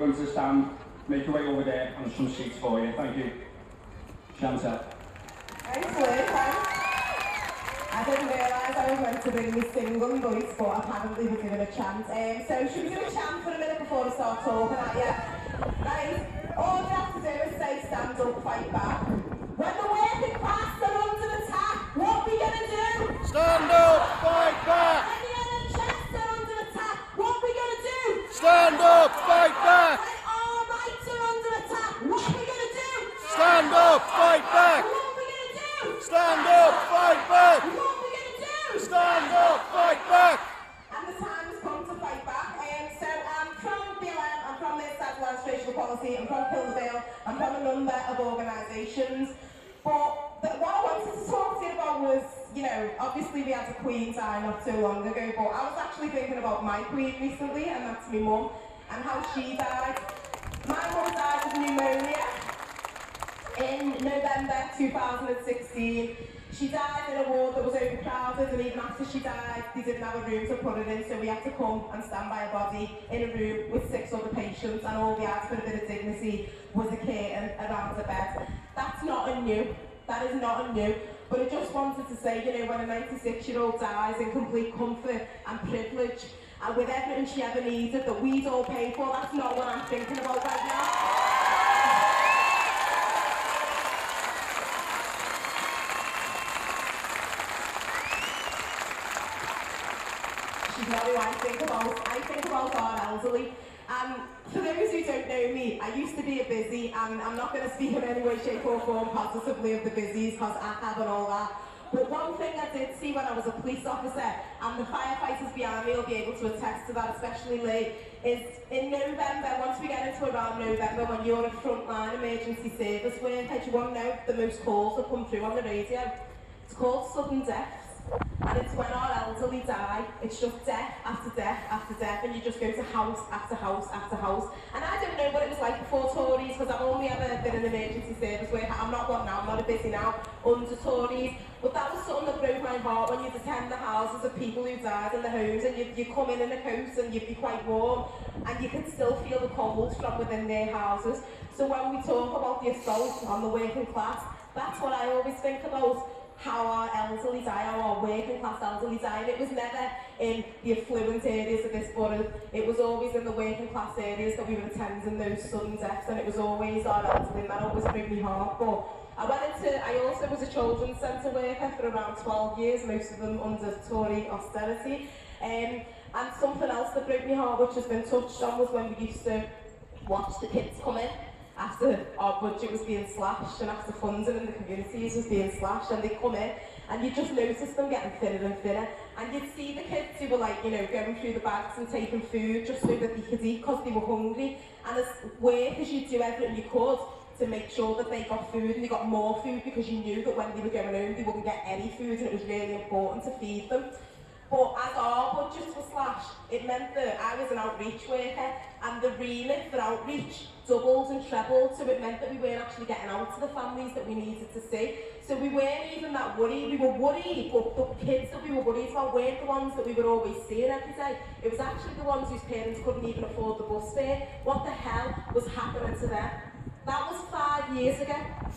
going to stand, make your way over there, and there's some seats for you. Thank you. Chantelle. Thanks, Liz. I didn't realise I was meant to bring my singing voice, but apparently we're giving a chant. So should we do a chant for a minute before we start talking at you? Right, all you have to do is say stand up, fight back. When the working class are under attack, what are we going to do? Stand up, fight back! When the NHS are under attack, what are we going to do? Stand up, fight back! When our rights are under attack, what are we going to do? Stand up, fight back! What are we going to do? Stand up, fight back! What are we going to do? Stand up, fight back! And the time has come to fight back. So I'm from BLM, I'm from the Central Administration Policy, I'm from Kildare, I'm from a number of organisations. But what I wanted to talk to you about was, you know, obviously we had a Queen die not too long ago, but I was actually thinking about my Queen recently, and that's my mum, and how she died. My mum died of pneumonia in November 2016. She died in a ward that was overcrowded, and even after she died, they didn't have a room to put her in, so we had to come and stand by her body in a room with 6 other patients, and all we had for a bit of dignity was a curtain around the bed. That's not a new. That is not a new. But I just wanted to say, you know, when a 96-year-old dies in complete comfort and privilege, and with everything she ever needed that we'd all pay for, that's not what I'm thinking about right now. She's not who I think about. I think about our elderly. For those who don't know me, I used to be a busy, and I'm not going to speak in any way, shape or form positively of the busies, because I have and all that. But one thing I did see when I was a police officer, and the firefighters behind me will be able to attest to that, especially Lee, is in November, once we get into around November, when you're a frontline emergency service worker, you won't know the most calls that come through on the radio. It's called sudden deaths. And it's when our elderly die, it's just death after death after death, and you just go to house after house after house. And I don't know what it was like before Tories, because I've only ever been an emergency service worker. I'm not one now, I'm not a busy now, under Tories. But that was something that broke my heart when you'd attend the houses of people who died in the homes, and you come in a coat and you'd be quite warm, and you could still feel the cold from within their houses. So when we talk about the assault on the working class, that's what I always think about. How our elderly die, how our working class elderly die. And it was never in the affluent areas of this borough. It was always in the working class areas that we were attending those sudden deaths, and it was always our elderly, and that always broke me heart. But I also was a children's centre worker for around 12 years, most of them under Tory austerity. And something else that broke me heart, which has been touched on, was when we used to watch the kids come in after our budget was being slashed and after funding in the communities was being slashed, and they'd come in and you just noticed them getting thinner and thinner, and you'd see the kids who were like, you know, going through the bags and taking food just so that they could eat because they were hungry, and as workers you'd do everything you could to make sure that they got food, and they got more food because you knew that when they were going home they wouldn't get any food, and it was really important to feed them. But as our budgets were slashed, it meant that I was an outreach worker, and the remit for outreach doubled and trebled, so it meant that we weren't actually getting out to the families that we needed to see. So we weren't even that worried. We were worried, but the kids that we were worried about weren't the ones that we were always seeing every day. It was actually the ones whose parents couldn't even afford the bus fare. What the hell was happening to them? That was 5 years ago.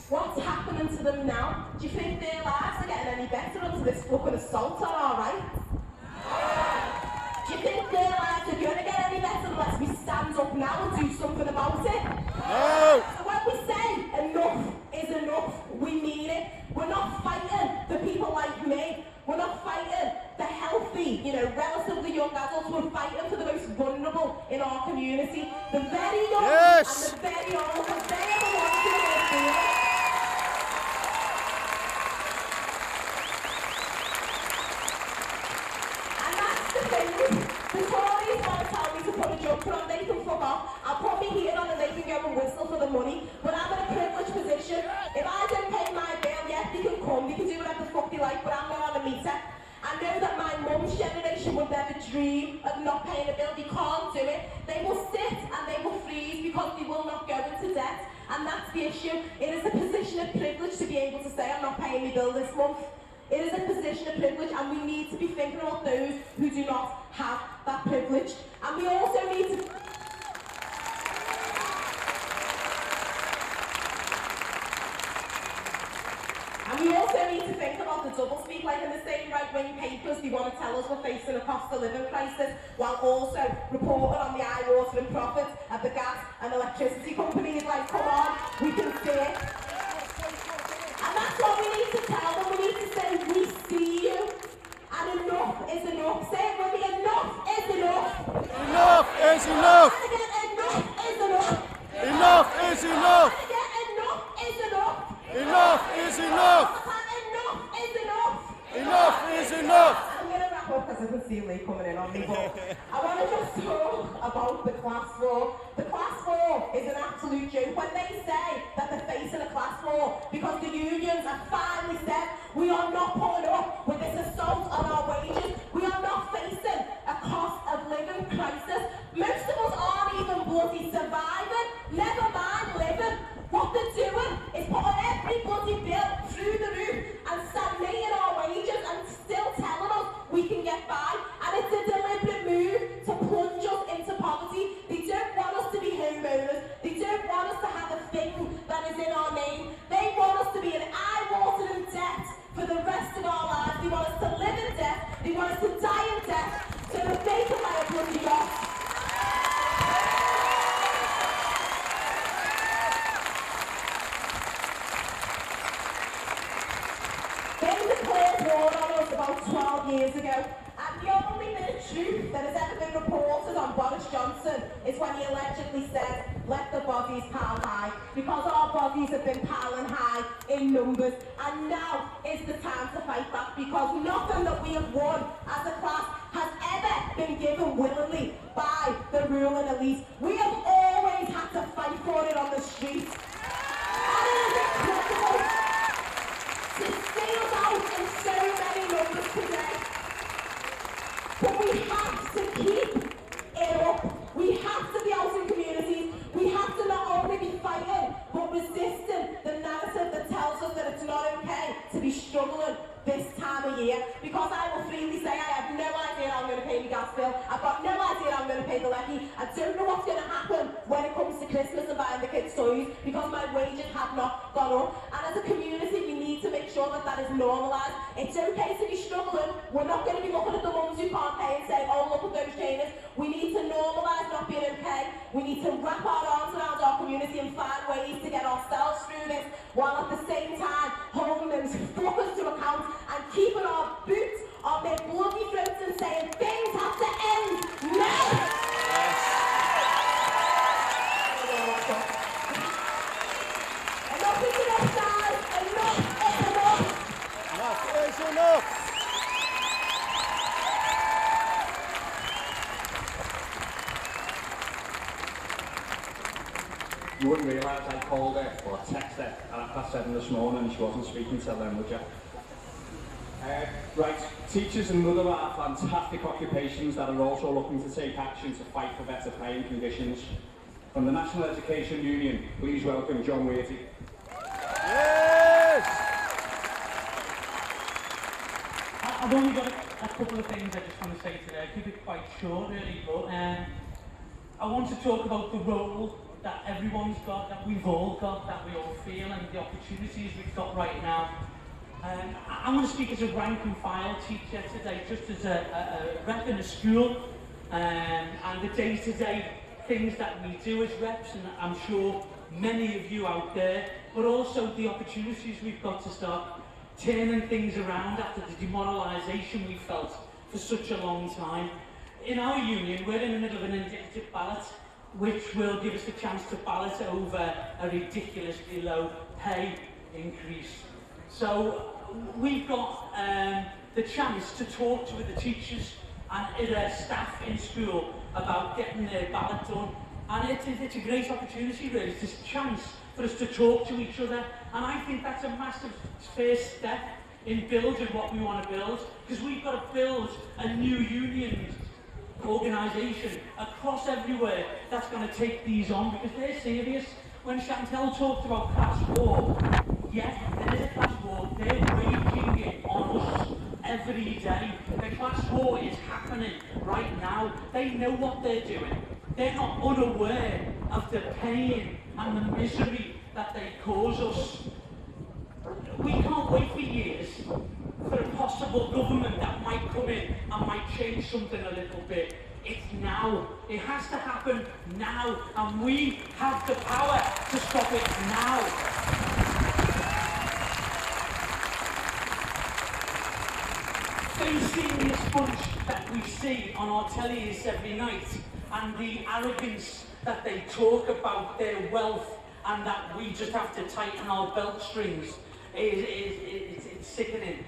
What's happening to them now? Do you think their lives are getting any better under this fucking assault on our rights? Do you think their lives are going to get any better unless we stand up now and do something about it? No! So when we say enough is enough, we mean it. We're not fighting the people like me. We're not fighting the healthy, you know, relatively young adults. We're fighting for the most vulnerable in our community. The very young and the very old, because they are the ones who are doing it. The Tories want to tell me to put a jumper on, they can fuck off. I'll put my heater on and they can go and whistle for the money. But I'm in a privileged position. If I don't pay my bill, yes, they can come, they can do whatever the fuck they like, but I'm not on a meter. I know that my mum's generation would never dream of not paying a bill. They can't do it. They will sit and they will freeze because they will not go into debt. And that's the issue. It is a position of privilege to be able to say, I'm not paying my bill this month. It is a position of privilege, and we need to be thinking about those who do not have that privilege. And we also need to... doublespeak, like in the same right-wing papers, they want to tell us we're facing a cost of living crisis, while also reporting on the eye-watering profits of the gas and electricity companies. Like, come on, we can see it. And that's what we need to tell them. We need to say, we see you. And enough is enough. Say it with me, enough is enough. Enough is enough. And again, enough is enough. Enough is enough. And again, enough is enough. Enough is enough. Enough is enough. Enough is enough. I'm going to wrap up because I can see Lee coming in on me, but I want to just talk about the class war. The class war is an absolute joke. When they say that they're facing a class war because the unions have finally said we are not putting up with this assault on our wages, we are not facing a cost of living crisis. Most of us aren't even bloody surviving, never mind living. What they're doing is putting every bloody bill through the roof and stagnating our wages and still telling us we can get by. And it's a deliberate move to plunge us into poverty. They don't want us to be homeowners. They don't want us to have a thing that is in our name. They want us to be in eye-watering debt for the rest of our lives. They want us to live in debt. They want us to die in debt so that they can buy a bloody yacht. They declared war on us about 12 years ago, and the only bit of truth that has ever been reported on Boris Johnson is when he allegedly said, let the bodies pile high, because our bodies have been piling high in numbers, and now is the time to fight back, because nothing that we have won as a class has ever been given willingly by the ruling elite. We have always had to fight for it on the streets. And it is incredible to see us out in so many numbers today. But we have to keep it up. We have to be out in communities. We have to not only be fighting, but resisting the narrative that tells us that it's not okay to be struggling this time of year. Because I will freely say I have no idea how I'm going to pay my gas bill. I've got no idea how I'm going to pay the levy. I don't know what's going to happen when it comes to Christmas and buying the kids toys, because my wages have not gone up. And as a community, we need to make sure that that is normalised. It's okay to be struggling. We're not going to be looking at the mums who can't pay and say, oh, look at those trainers. We need to normalise not being okay. We need to wrap our arms around our community and find ways to get ourselves through this, while at the same time holding those fuckers to account and keeping our boots on their bloody throats and saying things have to end now. Enough is enough, guys. Enough is enough. Enough is enough. You wouldn't realise I called her or texted her at 7:30 this morning and she wasn't speaking till then, would you? Right, teachers and other are fantastic occupations that are also looking to take action to fight for better paying conditions. From the National Education Union, please welcome John Weirty. Yes! I've only got a couple of things I just want to say today. I'll keep it quite short really, but I want to talk about the role that everyone's got, that we've all got, that we all feel, and the opportunities we've got right now. I'm going to speak as a rank and file teacher today, just as a rep in a school, and the day-to-day things that we do as reps, and I'm sure many of you out there, but also the opportunities we've got to start turning things around after the demoralisation we felt for such a long time. In our union, we're in the middle of an indicative ballot, which will give us the chance to ballot over a ridiculously low pay increase. So we've got the chance to talk to the teachers and the staff in school about getting their ballot done. And it's a great opportunity really, it's a chance for us to talk to each other. And I think that's a massive first step in building what we want to build, because we've got to build a new union organisation across everywhere that's going to take these on, because they're serious. When Chantelle talked about class war, yes, there is a class war. They're waging it on us every day. The class war is happening right now. They know what they're doing. They're not unaware of the pain and the misery that they cause us. We can't wait for years for for a possible government that might come in and might change something a little bit. It's now. It has to happen now, and we have the power to stop it now. Facing this bunch that we see on our tellies every night, and the arrogance that they talk about their wealth and that we just have to tighten our belt strings, it's sickening.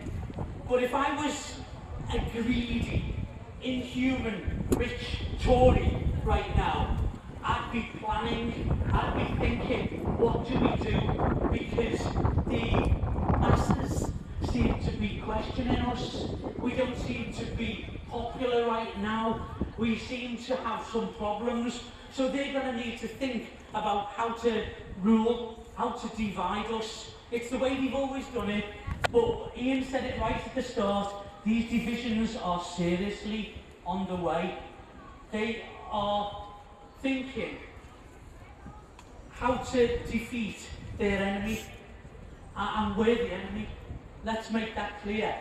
But if I was a greedy, inhuman, rich Tory right now, I'd be planning, I'd be thinking, what do we do? Because the masses seem to be questioning us. We don't seem to be popular right now. We seem to have some problems. So they're going to need to think about how to rule, how to divide us. It's the way they've always done it. But Ian said it right at the start. These divisions are seriously on the way. They are thinking how to defeat their enemy. And we're the enemy. Let's make that clear.